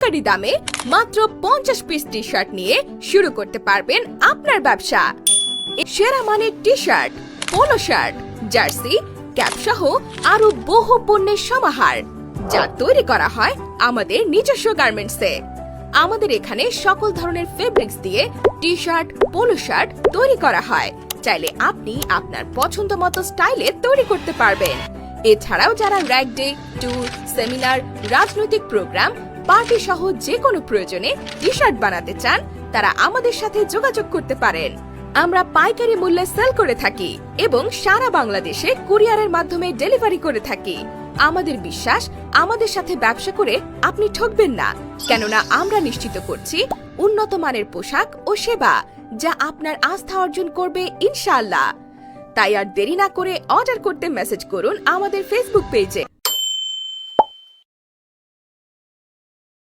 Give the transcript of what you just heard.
ধাক্কারি দামে মাত্র 50 piece T shirt নিয়ে শুরু করতে পারবেন আপনার ব্যবসা। সেরা মানের T shirt, polo shirt, jersey, cap সহ আরো বহু পণ্যের সমাহার, যা তৈরি করা হয় আমাদের নিজস্ব গার্মেন্টসে। আমাদের এখানে সকল ধরনের ফেব্রিক্স দিয়ে টি শার্ট, পোলো শার্ট তৈরি করা হয়। চাইলে আপনি আপনার পছন্দ মতো স্টাইলে তৈরি করতে পারবেন। এছাড়াও যারা র্যাক ডে, ট্যুর, সেমিনার, রাজনৈতিক প্রোগ্রাম, পার্টি সহ যে কোনো প্রয়োজনে টি শার্ট বানাতে চান, তারা আমাদের সাথে যোগাযোগ করতে পারেন। আমরা পাইকারি মূল্যে সেল করে থাকি এবং সারা বাংলাদেশে কুরিয়ারের মাধ্যমে ডেলিভারি করে থাকি। আমাদের বিশ্বাস, আমাদের সাথে ব্যবসা করে আপনি ঠকবেন না, কেননা আমরা নিশ্চিত করছি উন্নত মানের পোশাক ও সেবা, যা আপনার আস্থা অর্জন করবে ইনশাআল্লাহ। তাই আর দেরি না করে অর্ডার করতে মেসেজ করুন আমাদের ফেসবুক পেজে।